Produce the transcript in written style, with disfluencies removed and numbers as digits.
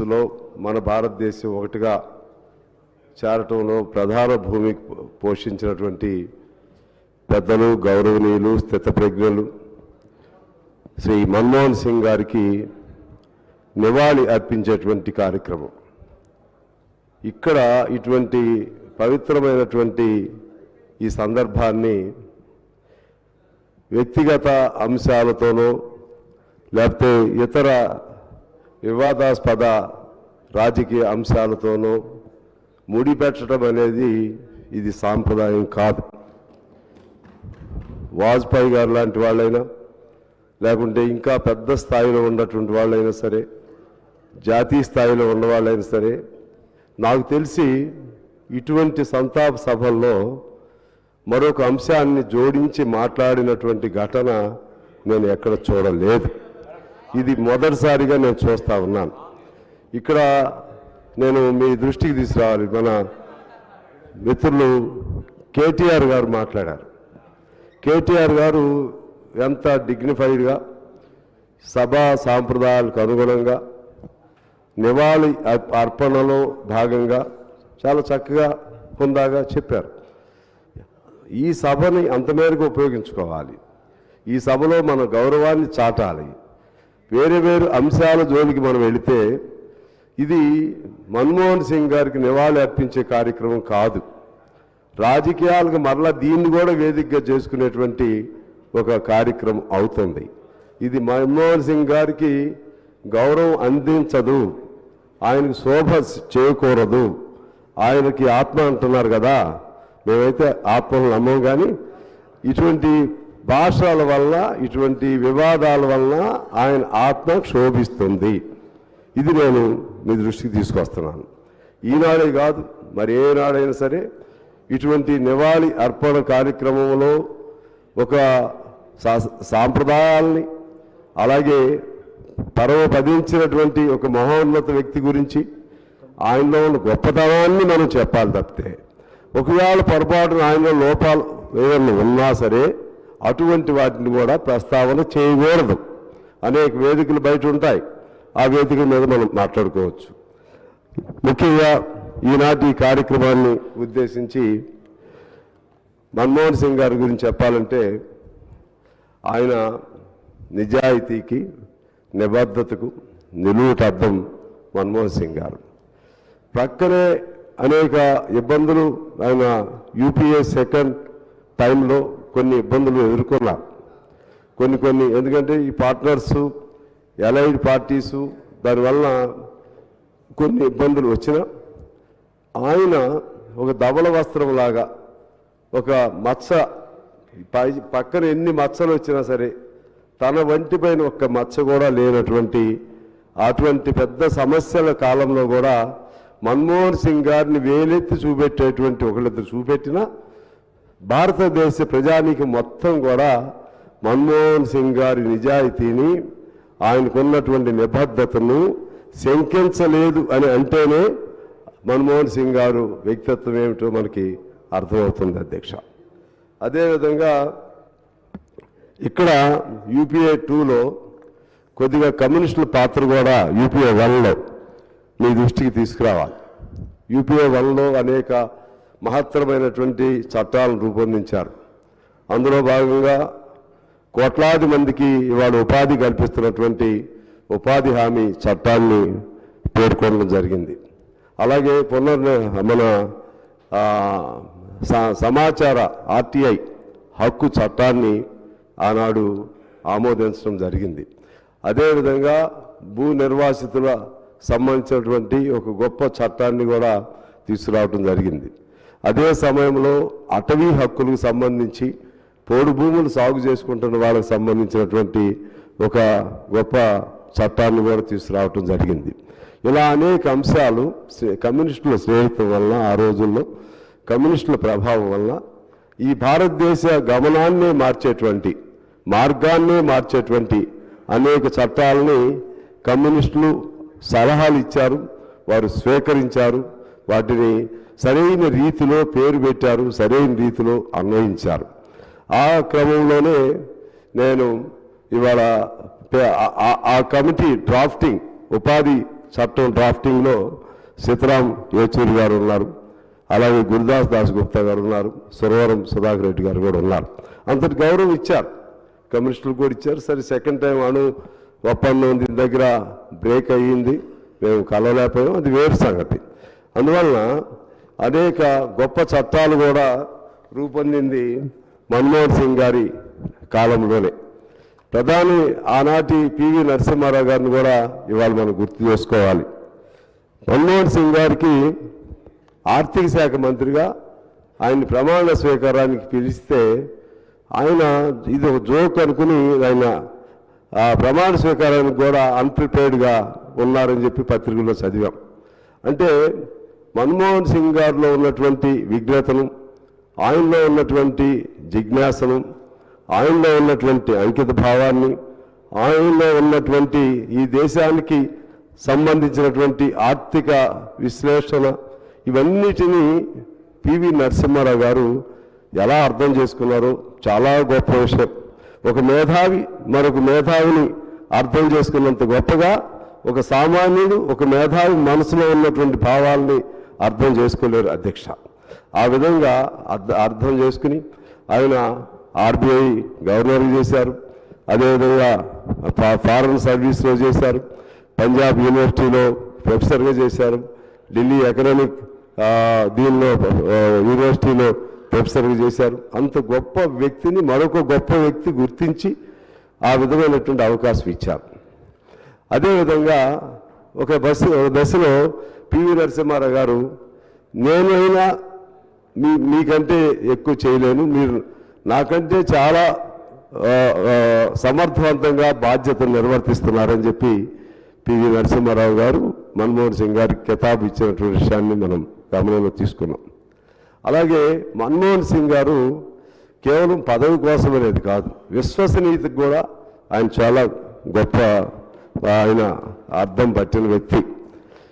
లో మన భారతదేశం ఒకటిగా చేరటంలో ప్రధాన భూమిక పోషించినటువంటి పెద్దలు గౌరవనీయులు స్థితప్రజ్ఞులు శ్రీ మన్మోహన్ సింగ్ గారికి నివాళి అర్పించేటువంటి కార్యక్రమం. ఇక్కడ ఇటువంటి పవిత్రమైనటువంటి ఈ సందర్భాన్ని వ్యక్తిగత అంశాలతోనో లేకపోతే ఇతర వివాదాస్పద రాజకీయ అంశాలతోనో ముడిపెట్టడం అనేది ఇది సాంప్రదాయం కాదు. వాజ్పేయి గారు లాంటి వాళ్ళైనా లేకుంటే ఇంకా పెద్ద స్థాయిలో ఉన్నటువంటి వాళ్ళైనా సరే, జాతీయ స్థాయిలో ఉన్నవాళ్ళైనా సరే, నాకు తెలిసి ఇటువంటి సంతాప సభల్లో మరొక అంశాన్ని జోడించి మాట్లాడినటువంటి ఘటన నేను ఎక్కడ చూడలేదు. ఇది మొదటిసారిగా నేను చూస్తూ ఉన్నాను. ఇక్కడ నేను మీ దృష్టికి తీసుకురావాలి. మన మిత్రులు కేటీఆర్ గారు మాట్లాడారు. కేటీఆర్ గారు ఎంత డిగ్నిఫైడ్గా సభా సాంప్రదాయాలకు అనుగుణంగా నివాళి అర్పణలో భాగంగా చాలా చక్కగా హుందాగా చెప్పారు. ఈ సభని అంత మేరకు ఉపయోగించుకోవాలి. ఈ సభలో మన గౌరవాన్ని చాటాలి. వేరే వేరు అంశాల జోలికి మనం వెళితే ఇది మన్మోహన్ సింగ్ గారికి నివాళి అర్పించే కార్యక్రమం కాదు. రాజకీయాలకు మరలా దీన్ని కూడా వేదికగా చేసుకునేటువంటి ఒక కార్యక్రమం అవుతుంది. ఇది మన్మోహన్ సింగ్ గారికి గౌరవం అందించదు, ఆయనకు శోభ చేయకూడదు. ఆయనకి ఆత్మ అంటున్నారు కదా, మేమైతే ఆత్మను నమ్మం. కానీ ఇటువంటి భాషల వల్ల ఇటువంటి వివాదాల వల్ల ఆయన ఆత్మ క్షోభిస్తుంది. ఇది నేను మీ దృష్టికి తీసుకొస్తున్నాను. ఈనాడే కాదు, మరి ఏనాడైనా సరే ఇటువంటి నివాళి అర్పణ కార్యక్రమంలో ఒక సాంప్రదాయాల్ని అలాగే పరమపదించినటువంటి ఒక మహోన్నత వ్యక్తి గురించి ఆయనలో ఉన్న గొప్పతనాన్ని మనం చెప్పాలి తప్పితే, ఒకవేళ పొరపాటున ఆయనలో లోపాలు ఏదైనా ఉన్నా సరే అటువంటి వాటిని కూడా ప్రస్తావన చేయకూడదు. అనేక వేదికలు బయట ఉంటాయి, ఆ వేదికల మీద మనం మాట్లాడుకోవచ్చు. ముఖ్యంగా ఈనాటి ఈ కార్యక్రమాన్ని ఉద్దేశించి మన్మోహన్ సింగ్ గారి గురించి చెప్పాలంటే, ఆయన నిజాయితీకి నిబద్ధతకు నిలువుటద్దం మన్మోహన్ సింగ్ గారు. ప్రక్కనే అనేక ఇబ్బందులు ఆయన యూపీఏ సెకండ్ టైంలో కొన్ని ఇబ్బందులు ఎదుర్కొన్నారు. కొన్ని ఎందుకంటే ఈ పార్ట్నర్సు ఎలైడ్ పార్టీసు దానివల్ల కొన్ని ఇబ్బందులు వచ్చినా ఆయన ఒక ధవళ వస్త్రంలాగా ఒక మచ్చ పక్కన ఎన్ని మచ్చలు వచ్చినా సరే తన వంటి పైన ఒక్క మచ్చ కూడా లేనటువంటి అటువంటి పెద్ద సమస్యల కాలంలో కూడా మన్మోహన్ సింగ్ గారిని వేలెత్తి చూపెట్టేటువంటి ఒకళ్ళిద్దరు చూపెట్టినా భారతదేశ ప్రజానీకం మొత్తం కూడా మన్మోహన్ సింగ్ గారి నిజాయితీని ఆయనకున్నటువంటి నిబద్ధతను శంకించలేదు అని అంటేనే మన్మోహన్ సింగ్ గారు వ్యక్తిత్వం ఏమిటో మనకి అర్థమవుతుంది అధ్యక్ష. అదేవిధంగా ఇక్కడ యూపీఏ 2లో కొద్దిగా కమ్యూనిస్టుల పాత్ర కూడా యూపీఏ 1లో మీ దృష్టికి తీసుకురావాలి. యూపీఏ 1లో అనేక మహత్తరమైనటువంటి చట్టాలను రూపొందించారు. అందులో భాగంగా కోట్లాది మందికి ఇవాళ ఉపాధి కల్పిస్తున్నటువంటి ఉపాధి హామీ చట్టాన్ని పేర్కొనడం జరిగింది. అలాగే మన సమాచార ఆర్టీఐ హక్కు చట్టాన్ని ఆనాడు ఆమోదించడం జరిగింది. అదేవిధంగా భూ నిర్వాసితుల సంబంధించినటువంటి ఒక గొప్ప చట్టాన్ని కూడా తీసుకురావడం జరిగింది. అదే సమయంలో అటవీ హక్కులకు సంబంధించి పోడు భూములు సాగు చేసుకుంటున్న వాళ్ళకు సంబంధించినటువంటి ఒక గొప్ప చట్టాన్ని కూడా తీసుకురావటం జరిగింది. ఇలా అనేక అంశాలు కమ్యూనిస్టుల స్నేహితం వలన, ఆ రోజుల్లో కమ్యూనిస్టుల ప్రభావం వలన ఈ భారతదేశ గమనాన్నే మార్గాన్నే మార్చేటువంటి అనేక చట్టాలని కమ్యూనిస్టులు సలహాలు ఇచ్చారు, వారు స్వీకరించారు, వాటిని సరైన రీతిలో పేరు పెట్టారు, సరైన రీతిలో అన్వయించారు. ఆ క్రమంలోనే నేను ఇవాళ ఆ కమిటీ డ్రాఫ్టింగ్ ఉపాధి చట్టం డ్రాఫ్టింగ్లో సీతారాం యేచూరి గారు ఉన్నారు, అలాగే గురుదాస్ దాస్ గుప్తా గారు ఉన్నారు, సురవరం సుధాకర్ రెడ్డి గారు కూడా ఉన్నారు. అంతటి గౌరవం ఇచ్చారు, కమ్యూనిస్టులు కూడా ఇచ్చారు. సరే సెకండ్ టైం అణు ఒప్పందం దీని దగ్గర బ్రేక్ అయ్యింది, మేము కలవలేకపోయాం, అది వేరు సంగతి. అందువలన అనేక గొప్ప చట్టాలు కూడా రూపొందింది మన్మోహన్ సింగ్ గారి కాలంలోనే. ప్రధాని ఆనాటి పివి నరసింహారావు గారిని కూడా ఇవాళ మనం గుర్తు చేసుకోవాలి. మన్మోహన్ సింగ్ గారికి ఆర్థిక శాఖ మంత్రిగా ఆయన ప్రమాణ స్వీకారానికి పిలిస్తే ఆయన ఇది ఒక జోక్ అనుకుని ఆయన ఆ ప్రమాణ స్వీకారానికి కూడా అన్ప్రిపేర్డ్గా ఉన్నారని చెప్పి పత్రికల్లో చదివాం. అంటే మన్మోహన్ సింగ్ గారిలో ఉన్నటువంటి విఘ్నతను, ఆయనలో ఉన్నటువంటి జిజ్ఞాసను, ఆయనలో ఉన్నటువంటి అంకిత భావాన్ని, ఆయనలో ఉన్నటువంటి ఈ దేశానికి సంబంధించినటువంటి ఆర్థిక విశ్లేషణ, ఇవన్నిటినీ పివి నరసింహారావు గారు ఎలా అర్థం చేసుకున్నారో చాలా గొప్ప విషయం. ఒక మేధావి మరొక మేధావిని అర్థం చేసుకున్నంత గొప్పగా ఒక సామాన్యుడు ఒక మేధావి మనసులో ఉన్నటువంటి భావాల్ని అర్థం చేసుకోలేరు అధ్యక్ష. ఆ విధంగా అర్థం చేసుకుని ఆయన ఆర్బీఐ గవర్నర్ చేశారు, అదేవిధంగా ఫారెన్ సర్వీస్లో చేశారు, పంజాబ్ యూనివర్సిటీలో ప్రొఫెసర్గా చేశారు, ఢిల్లీ ఎకనామిక్ దీనిలో యూనివర్సిటీలో ప్రొఫెసర్గా చేశారు. అంత గొప్ప వ్యక్తిని మరొక గొప్ప వ్యక్తి గుర్తించి ఆ విధమైనటువంటి అవకాశం ఇచ్చారు. అదేవిధంగా ఒక దశలో పివి నరసింహారావు గారు, నేనైనా మీకంటే ఎక్కువ చేయలేను, మీరు నాకంటే చాలా సమర్థవంతంగా బాధ్యతలు నిర్వర్తిస్తున్నారని చెప్పి పివి నరసింహారావు గారు మన్మోహన్ సింగ్ గారికి కితాబు ఇచ్చినటువంటి విషయాన్ని మనం గమనంలో తీసుకున్నాం. అలాగే మన్మోహన్ సింగ్ గారు కేవలం పదవి కోసం అనేది కాదు, విశ్వసనీయతకు కూడా ఆయన చాలా గొప్ప ఆయన అర్థం పట్టిన వ్యక్తి.